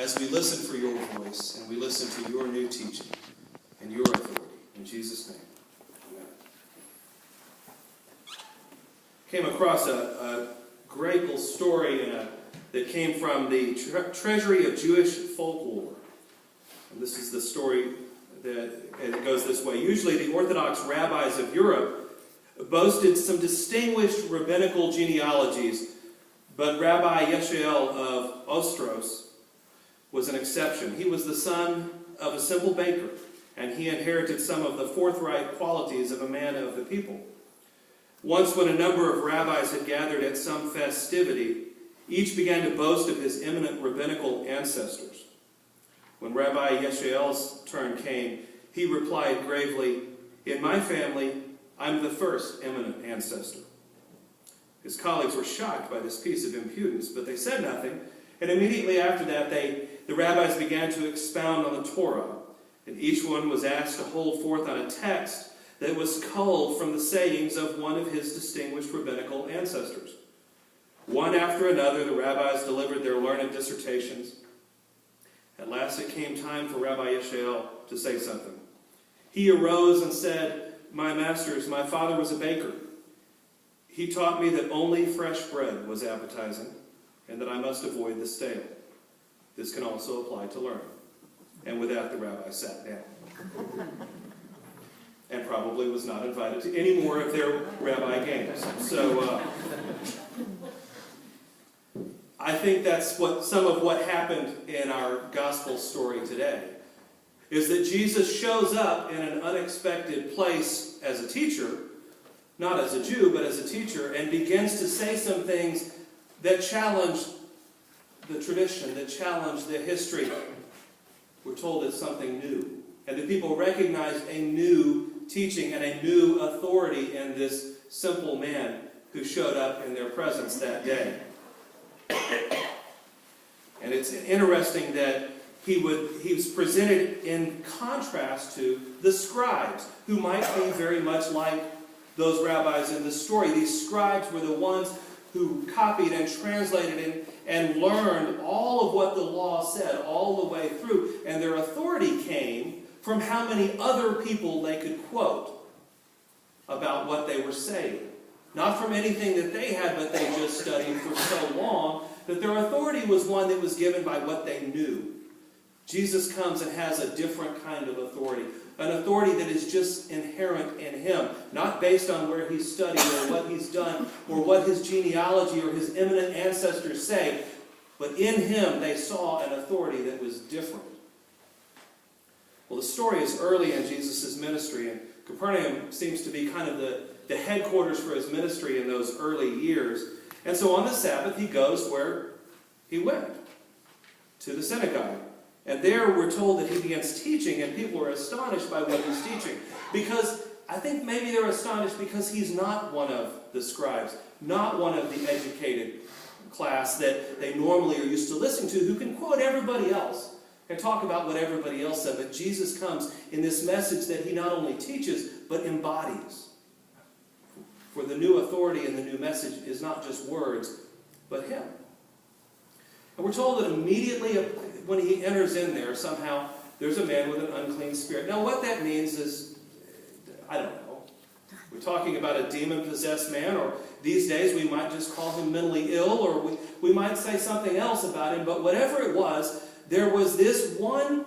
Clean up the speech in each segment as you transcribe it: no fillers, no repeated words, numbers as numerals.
as we listen for your voice and we listen to your new teaching and your authority. In Jesus' name, amen. Came across a great little story that came from the treasury of Jewish folklore. And this is the story that goes this way. Usually the Orthodox rabbis of Europe boasted some distinguished rabbinical genealogies, but Rabbi Yeshael of Ostros was an exception. He was the son of a simple baker, and he inherited some of the forthright qualities of a man of the people. Once when a number of rabbis had gathered at some festivity, each began to boast of his eminent rabbinical ancestors. When Rabbi Yeshael's turn came, he replied gravely, "In my family, I'm the first eminent ancestor." His colleagues were shocked by this piece of impudence, but they said nothing, and immediately after that, the rabbis began to expound on the Torah, and each one was asked to hold forth on a text that was culled from the sayings of one of his distinguished rabbinical ancestors. One after another, the rabbis delivered their learned dissertations. At last it came time for Rabbi Yeshael to say something. He arose and said, "My masters, my father was a baker. He taught me that only fresh bread was appetizing, and that I must avoid the stale. This can also apply to learning." And with that, the rabbi sat down. And probably was not invited to any more of their rabbi games. So, I think that's some of what happened in our gospel story today, is that Jesus shows up in an unexpected place as a teacher, not as a Jew, but as a teacher, and begins to say some things that challenge the tradition, that challenge the history. We're told it's something new. And the people recognize a new teaching and a new authority in this simple man who showed up in their presence that day. And it's interesting that he was presented in contrast to the scribes, who might be very much like those rabbis in the story. These scribes were the ones who copied and translated and learned all of what the law said all the way through. And their authority came from how many other people they could quote about what they were saying. Not from anything that they had, but they just studied for so long that their authority was one that was given by what they knew. Jesus comes and has a different kind of authority. An authority that is just inherent in him, not based on where he's studied or what he's done or what his genealogy or his eminent ancestors say, but in him they saw an authority that was different. Well, the story is early in Jesus' ministry, and Capernaum seems to be kind of the headquarters for his ministry in those early years. And so on the Sabbath, he goes where he went, to the synagogue. And there we're told that he begins teaching, and people are astonished by what he's teaching. Because I think maybe they're astonished because he's not one of the scribes, not one of the educated class that they normally are used to listening to, who can quote everybody else and talk about what everybody else said. But Jesus comes in this message that he not only teaches, but embodies. For the new authority and the new message is not just words, but him. And we're told that immediately when he enters in there, somehow there's a man with an unclean spirit. Now what that means is, I don't know. We're talking about a demon-possessed man, or these days we might just call him mentally ill, or we might say something else about him. But whatever it was, there was this one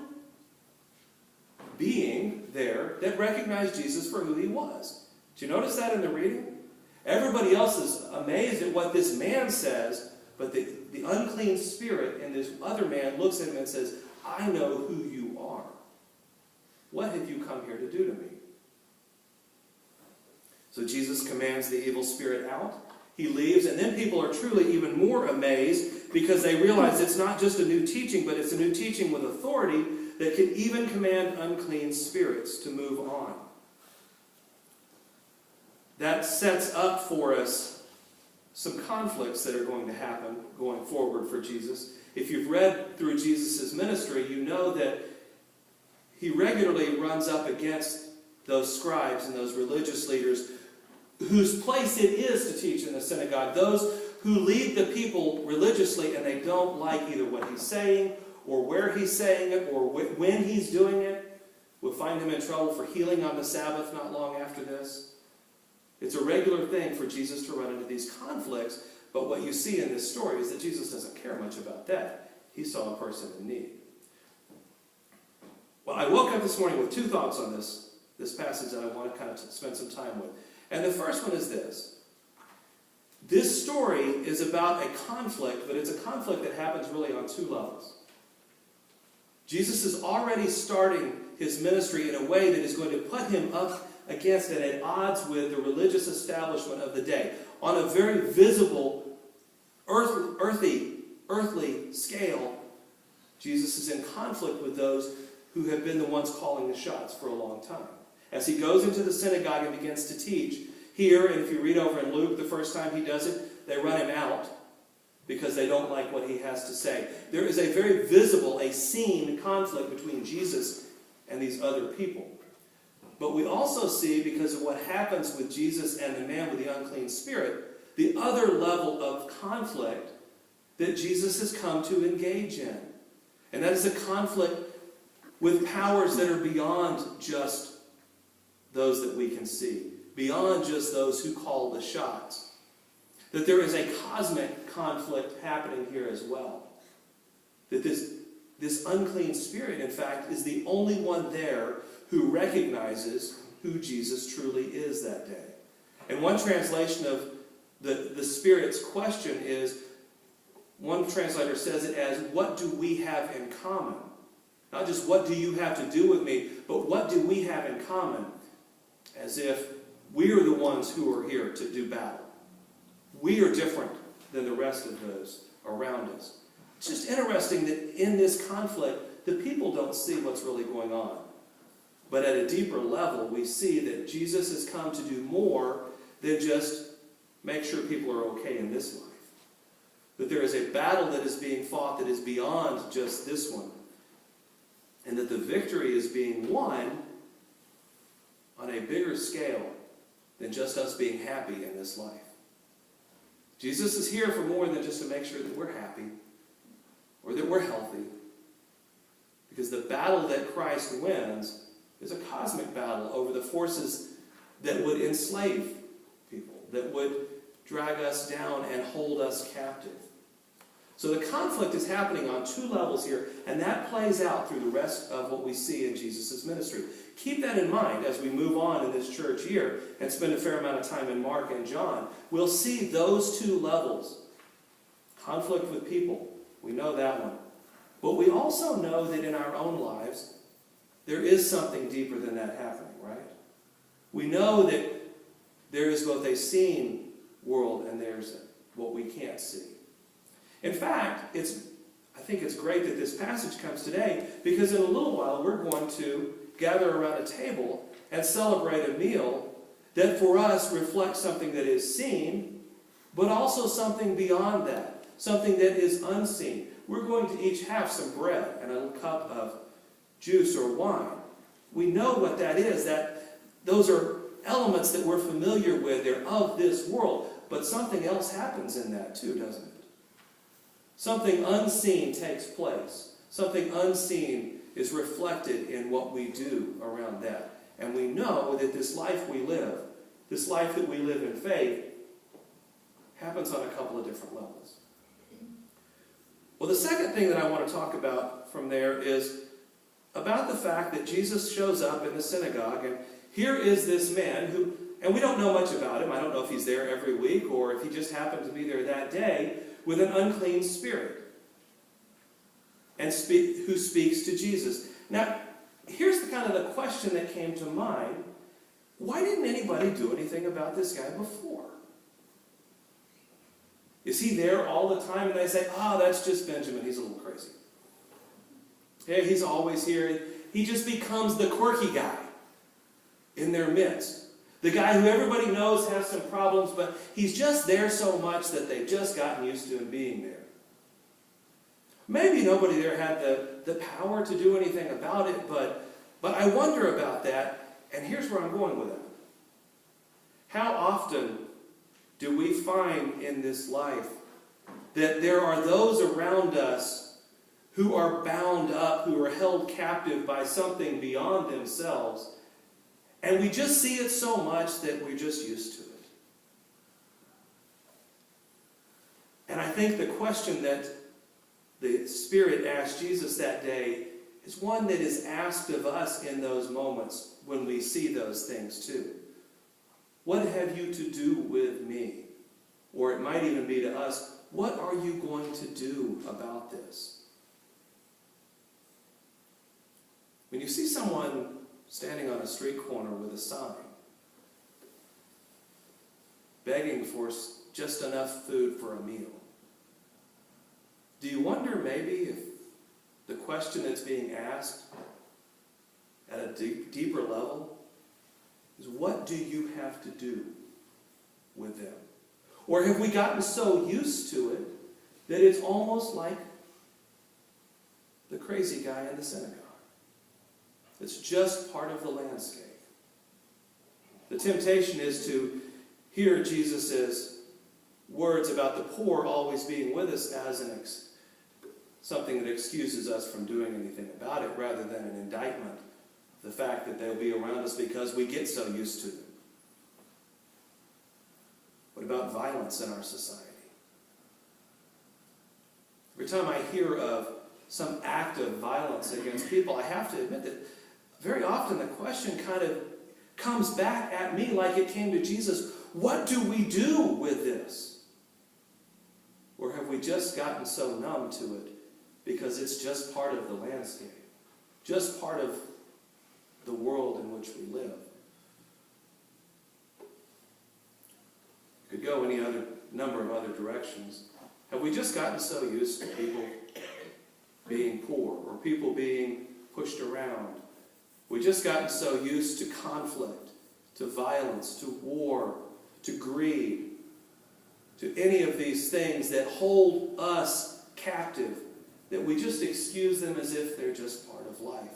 being there that recognized Jesus for who he was. Do you notice that in the reading? Everybody else is amazed at what this man says, but the unclean spirit in this other man looks at him and says, "I know who you are. What have you come here to do to me?" So Jesus commands the evil spirit out. He leaves, and then people are truly even more amazed because they realize it's not just a new teaching, but it's a new teaching with authority that can even command unclean spirits to move on. That sets up for us some conflicts that are going to happen going forward for Jesus. If you've read through Jesus' ministry, you know that he regularly runs up against those scribes and those religious leaders whose place it is to teach in the synagogue, those who lead the people religiously and they don't like either what he's saying or where he's saying it, or when he's doing it. We'll find him in trouble for healing on the Sabbath not long after this. It's a regular thing for Jesus to run into these conflicts, but what you see in this story is that Jesus doesn't care much about that. He saw a person in need. Well, I woke up this morning with two thoughts on this passage that I want to kind of spend some time with. And the first one is this. This story is about a conflict, but it's a conflict that happens really on two levels. Jesus is already starting his ministry in a way that is going to put him up against and at odds with the religious establishment of the day. On a very visible, earthly scale, Jesus is in conflict with those who have been the ones calling the shots for a long time. As he goes into the synagogue and begins to teach, here, and if you read over in Luke, the first time he does it, they run him out because they don't like what he has to say. There is a very visible, a seen conflict between Jesus and these other people. But we also see, because of what happens with Jesus and the man with the unclean spirit, the other level of conflict that Jesus has come to engage in. And that is a conflict with powers that are beyond just those that we can see, beyond just those who call the shots. That there is a cosmic conflict happening here as well. That this unclean spirit, in fact, is the only one there who recognizes who Jesus truly is that day. And one translation of the Spirit's question is, one translator says it as, what do we have in common? Not just what do you have to do with me, but what do we have in common? As if we are the ones who are here to do battle. We are different than the rest of those around us. It's just interesting that in this conflict, the people don't see what's really going on. But at a deeper level, we see that Jesus has come to do more than just make sure people are okay in this life. That there is a battle that is being fought that is beyond just this one. And that the victory is being won on a bigger scale than just us being happy in this life. Jesus is here for more than just to make sure that we're happy or that we're healthy. Because the battle that Christ wins is a cosmic battle over the forces that would enslave people, that would drag us down and hold us captive. So the conflict is happening on two levels here, and that plays out through the rest of what we see in Jesus' ministry. Keep that in mind as we move on in this church year and spend a fair amount of time in Mark and John. We'll see those two levels. Conflict with people, we know that one. But we also know that in our own lives, there is something deeper than that happening, right? We know that there is both a seen world and there's what we can't see. In fact, I think it's great that this passage comes today, because in a little while we're going to gather around a table and celebrate a meal that for us reflects something that is seen, but also something beyond that, something that is unseen. We're going to each have some bread and a cup of juice or wine. We know what that is. That those are elements that we're familiar with. They're of this world. But something else happens in that too, doesn't it? Something unseen takes place. Something unseen is reflected in what we do around that. And we know that this life we live, this life that we live in faith, happens on a couple of different levels. Well, the second thing that I want to talk about from there is about the fact that Jesus shows up in the synagogue, and here is this man who, and we don't know much about him. I don't know if he's there every week or if he just happened to be there that day, with an unclean spirit, and who speaks to Jesus. Now, here's the kind of the question that came to mind. Why didn't anybody do anything about this guy before? Is he there all the time and they say, that's just Benjamin, he's a little crazy. Yeah, he's always here. He just becomes the quirky guy in their midst. The guy who everybody knows has some problems, but he's just there so much that they've just gotten used to him being there. Maybe nobody there had the power to do anything about it, but I wonder about that, and here's where I'm going with it. How often do we find in this life that there are those around us who are bound up, who are held captive by something beyond themselves. And we just see it so much that we're just used to it. And I think the question that the Spirit asked Jesus that day is one that is asked of us in those moments when we see those things too. What have you to do with me? Or it might even be to us, what are you going to do about this? When you see someone standing on a street corner with a sign, begging for just enough food for a meal, do you wonder maybe if the question that's being asked at a deeper level is, what do you have to do with them? Or have we gotten so used to it that it's almost like the crazy guy in the synagogue? It's just part of the landscape. The temptation is to hear Jesus' words about the poor always being with us as something that excuses us from doing anything about it, rather than an indictment of the fact that they'll be around us because we get so used to them. What about violence in our society? Every time I hear of some act of violence against people, I have to admit that very often the question kind of comes back at me like it came to Jesus. What do we do with this? Or have we just gotten so numb to it because it's just part of the landscape, just part of the world in which we live? Could go any other number of other directions. Have we just gotten so used to people being poor or people being pushed around? We've just gotten so used to conflict, to violence, to war, to greed, to any of these things that hold us captive, that we just excuse them as if they're just part of life.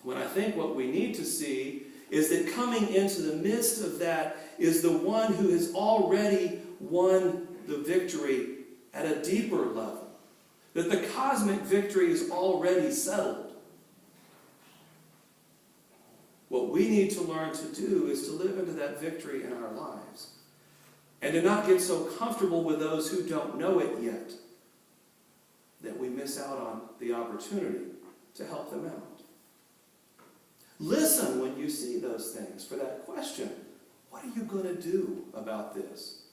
When I think what we need to see is that coming into the midst of that is the one who has already won the victory at a deeper level. That the cosmic victory is already settled. What we need to learn to do is to live into that victory in our lives. And to not get so comfortable with those who don't know it yet that we miss out on the opportunity to help them out. Listen when you see those things for that question. What are you going to do about this?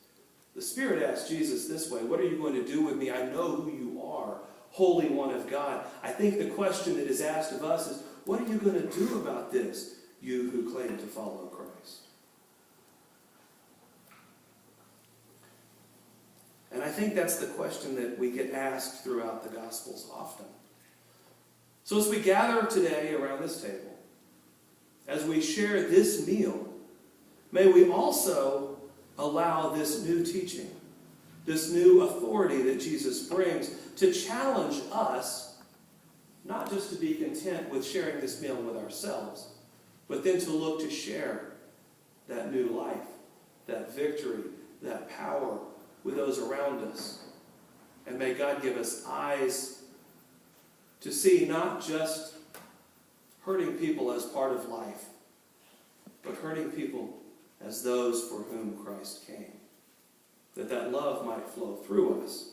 The Spirit asked Jesus this way, what are you going to do with me? I know who you are, Holy One of God. I think the question that is asked of us is, what are you going to do about this, you who claim to follow Christ? And I think that's the question that we get asked throughout the Gospels often. So as we gather today around this table, as we share this meal, may we also allow this new teaching, this new authority that Jesus brings, to challenge us, not just to be content with sharing this meal with ourselves, but then to look to share that new life, that victory, that power with those around us. And may God give us eyes to see not just hurting people as part of life, but hurting people as those for whom Christ came. That love might flow through us.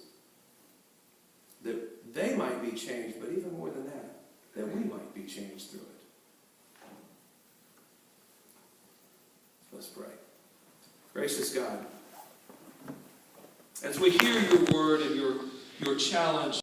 That they might be changed, but even more than that, that we might be changed through it. Let's pray. Gracious God, as we hear your word and your challenge